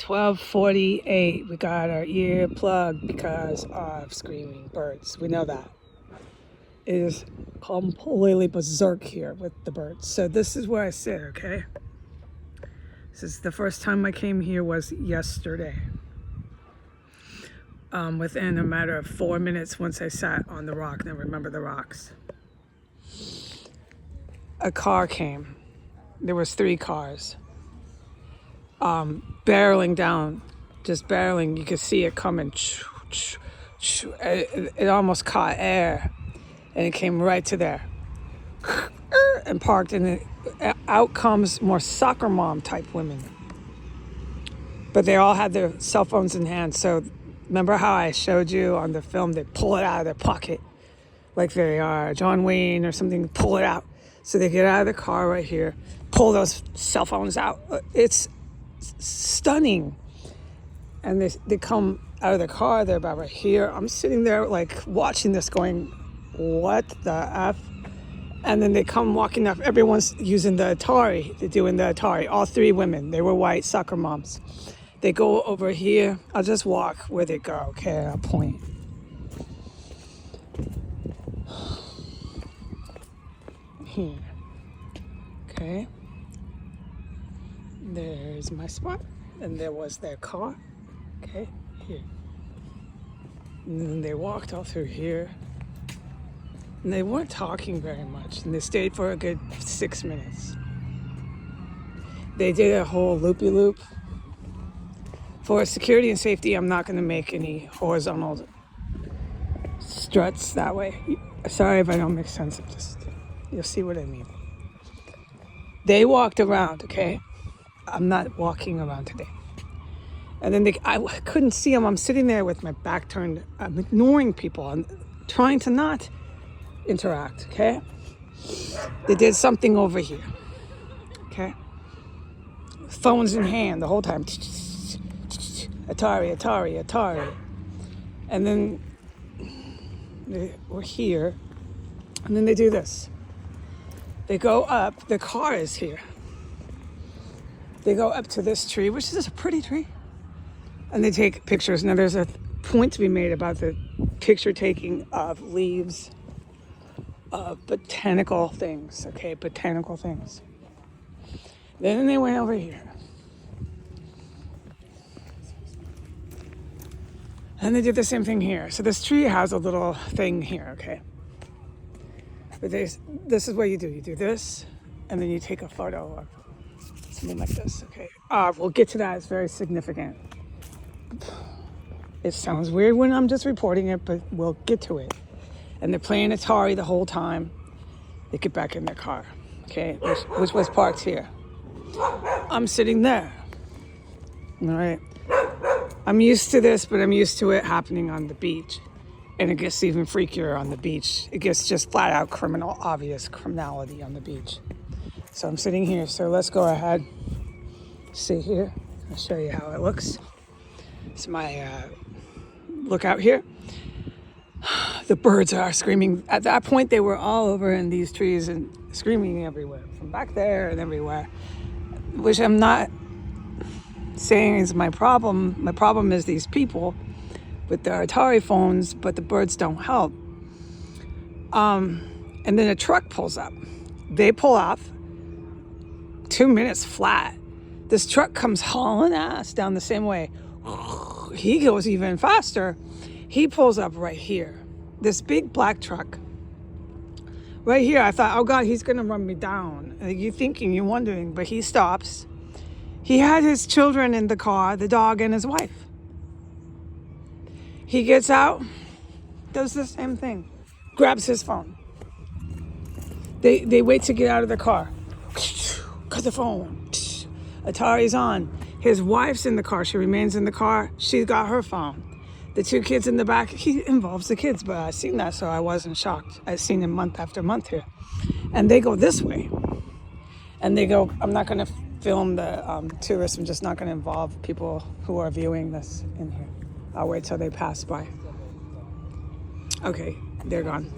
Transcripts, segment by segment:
12:48. We got our ear plugged because of screaming birds. We know that. It is completely berserk here with the birds. So this is where I sit, okay? This is the first time I came here was yesterday. Within a matter of 4 minutes once I sat on the rock, and I remember the rocks. A car came. There was 3 cars. Barreling down, just barreling. You could see it coming. It almost caught air, and it came right to there and parked. And out comes more soccer mom type women, but they all had their cell phones in hand. So remember how I showed you on the film? They pull it out of their pocket, like they are John Wayne or something. Pull it out. So they get out of the car right here, pull those cell phones out. It's stunning. And they come out of the car. They're about right here. I'm sitting there like watching this going, what the F? And then they come walking up. Everyone's using the Atari. They're doing the Atari. All 3 women. They were white soccer moms. They go over here. I'll just walk where they go. Okay, I'll point. Here. Okay. There's my spot. And there was their car. Okay, here. And then they walked all through here. And they weren't talking very much. And they stayed for a good 6 minutes. They did a whole loopy-loop. For security and safety, I'm not going to make any horizontal struts that way. Sorry if I don't make sense. You'll see what I mean. They walked around, okay? I'm not walking around today. And then I couldn't see them. I'm sitting there with my back turned. I'm ignoring people. I'm trying to not interact, okay? They did something over here, okay? Phones in hand the whole time. Atari. And then we're here. And then they do this. They go up. The car is here. They go up to this tree, which is a pretty tree. And they take pictures. Now, there's a point to be made about the picture taking of leaves, of botanical things, okay? Botanical things. Then they went over here. And they did the same thing here. So this tree has a little thing here, okay? But this is what you do. You do this, and then you take a photo of something like this, okay? We'll get to that. It's very significant. It sounds weird when I'm just reporting it, but we'll get to it. And they're playing Atari the whole time. They get back in their car, okay? Which was parked here. I'm sitting there, all right? I'm used to this, but I'm used to it happening on the beach. And it gets even freakier on the beach. It gets just flat out obvious criminality on the beach. So I'm sitting here, so let's go ahead. See here, I'll show you how it looks. It's my lookout here. The birds are screaming. At that point, they were all over in these trees and screaming everywhere, from back there and everywhere, which I'm not saying is my problem. My problem is these people with their Atari phones, but the birds don't help. And then a truck pulls up. They pull off. 2 minutes flat. This truck comes hauling ass down the same way. He goes even faster. He pulls up right here. This big black truck. Right here, I thought, oh God, he's gonna run me down. You're wondering, but he stops. He had his children in the car, the dog and his wife. He gets out, does the same thing, grabs his phone. They wait to get out of the car. Cut the phone. Atari's on. His wife's in the car. She remains in the car. She's got her phone. The 2 kids in the back, he involves the kids, but I've seen that, so I wasn't shocked. I've seen him month after month here. And they go this way. And they go, I'm not going to film the tourists. I'm just not going to involve people who are viewing this in here. I'll wait till they pass by. Okay, they're gone.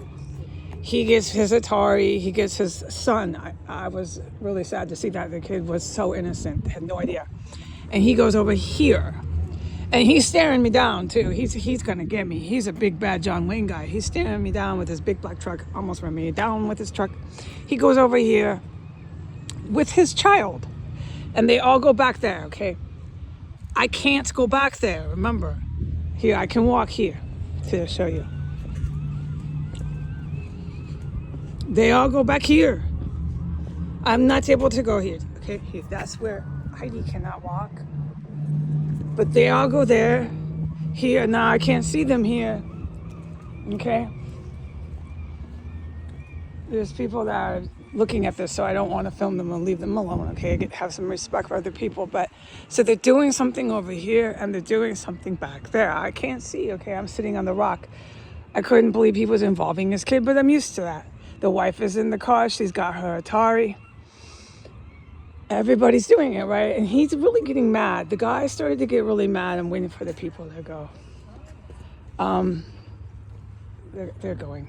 He gets his Atari, he gets his son. I was really sad to see that. The kid was so innocent, had no idea. and he goes over here. And he's staring me down too. He's gonna get me. He's a big bad John Wayne guy. He's staring me down with his big black truck, almost ran me down with his truck. He goes over here with his child. And they all go back there, okay? I can't go back there, remember. Here, I can walk here to show you. They all go back here. I'm not able to go here, okay? Here, that's where Heidi cannot walk. But they all go there. Here, now I can't see them here. Okay? There's people that are looking at this, so I don't want to film them and leave them alone, okay? Have some respect for other people. But so they're doing something over here and they're doing something back there. I can't see, okay? I'm sitting on the rock. I couldn't believe he was involving his kid, but I'm used to that. The wife is in the car. She's got her Atari. Everybody's doing it, right? And he's really getting mad. The guy started to get really mad. I'm waiting for the people to go. They're going.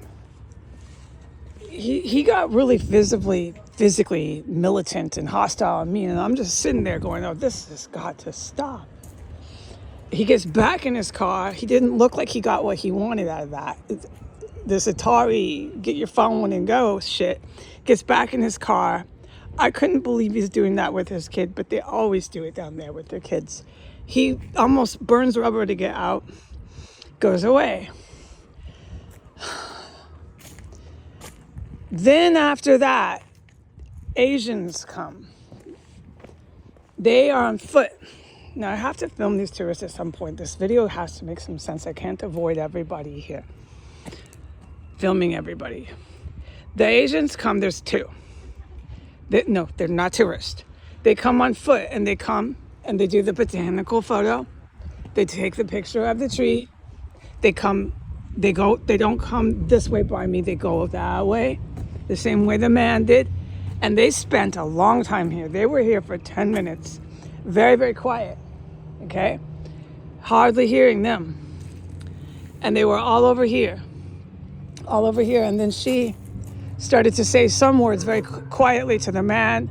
He got really physically militant and hostile and mean. And I'm just sitting there going, oh, this has got to stop. He gets back in his car. He didn't look like he got what he wanted out of that. This Atari, get your phone and go shit. Gets back in his car. I couldn't believe he's doing that with his kid, but they always do it down there with their kids. He almost burns rubber to get out, goes away. Then after that, Asians come. They are on foot. Now I have to film these tourists at some point. This video has to make some sense. I can't avoid everybody here. Filming everybody. The Asians come, there's two. No, they're not tourists. They come on foot and they come and they do the botanical photo. They take the picture of the tree. They don't come this way by me. They go that way, the same way the man did. And they spent a long time here. They were here for 10 minutes. Very, very quiet, okay? Hardly hearing them. And they were all over here. And then she started to say some words very quietly to the man.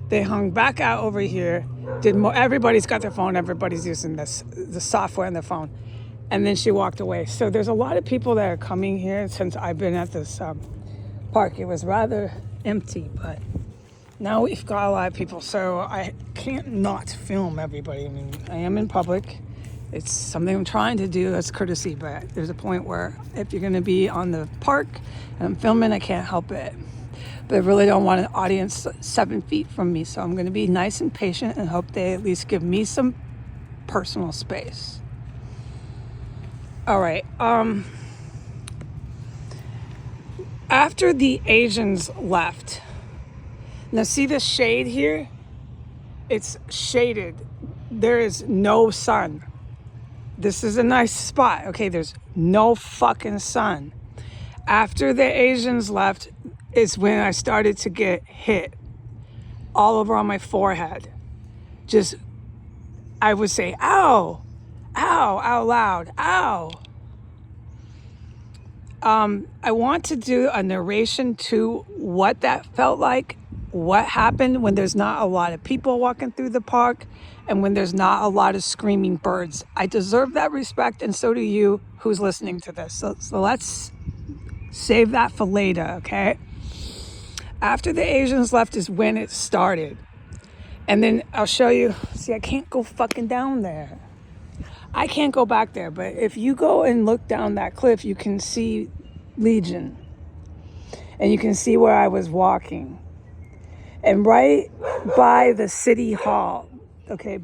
They hung back out over here. Did more. Everybody's got their phone. Everybody's using the software on their phone. And then she walked away. So there's a lot of people that are coming here since I've been at this park. It was rather empty, but now we've got a lot of people. So I can't not film everybody. I mean, I am in public. It's something I'm trying to do as courtesy, but there's a point where if you're going to be on the park and I'm filming, I can't help it. But I really don't want an audience 7 feet from me, so I'm going to be nice and patient and hope they at least give me some personal space. All right. After the Asians left, now see this shade here? It's shaded. There is no sun. This is a nice spot. Okay, there's no fucking sun. After the Asians left is when I started to get hit all over on my forehead. Just, I would say, ow, ow, out loud, ow. I want to do a narration to what that felt like, what happened when there's not a lot of people walking through the park and when there's not a lot of screaming birds. I deserve that respect, and so do you who's listening to this. So let's save that for later, okay? After the Asians left is when it started. And then I'll show you. See, I can't go fucking down there. I can't go back there, but if you go and look down that cliff, you can see Legion. And you can see where I was walking. And right by the city hall, okay,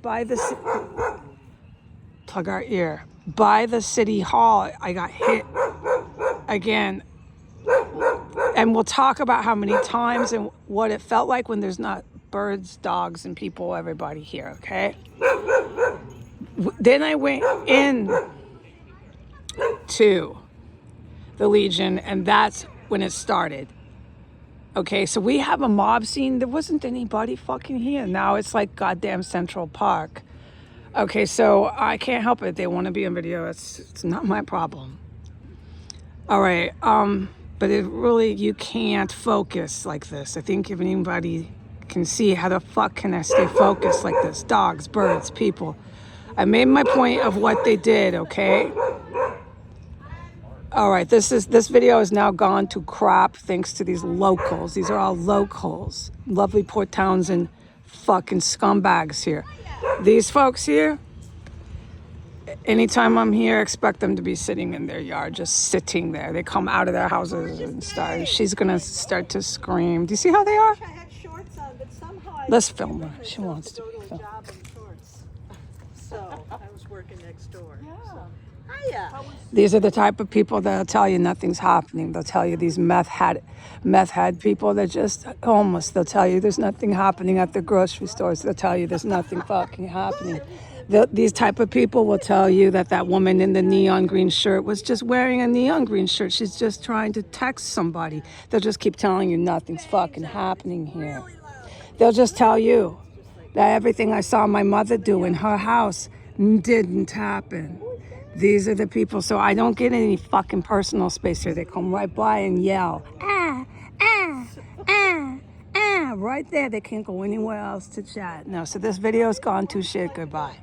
plug our ear. By the city hall, I got hit again. And we'll talk about how many times and what it felt like when there's not birds, dogs, and people, everybody here, okay? Then I went in to the Legion, and that's when it started. Okay, so we have a mob scene. There wasn't anybody fucking here. Now it's like goddamn Central Park. Okay, so I can't help it. They want to be on video. It's not my problem. All right, but it really, you can't focus like this. I think if anybody can see. How the fuck can I stay focused like this? Dogs, birds, people. I made my point of what they did, okay? All right, this video is now gone to crap thanks to these locals. These are all locals. Lovely Port Townsend fucking scumbags here. These folks here, anytime I'm here, expect them to be sitting in their yard, just sitting there. They come out of their houses and start. She's gonna start to scream. Do you see how they are? Let's film her. She wants to be filmed. So I was working next door. Yeah. So. Hiya. These are the type of people that'll tell you nothing's happening. They'll tell you these meth head people that just homeless. They'll tell you there's nothing happening at the grocery stores. They'll tell you there's nothing fucking happening. These type of people will tell you that woman in the neon green shirt was just wearing a neon green shirt. She's just trying to text somebody. They'll just keep telling you nothing's fucking happening here. They'll just tell you that everything I saw my mother do in her house didn't happen. These are the people, so I don't get any fucking personal space here. They come right by and yell, right there. They can't go anywhere else to chat. No, so this video's gone to shit. Goodbye.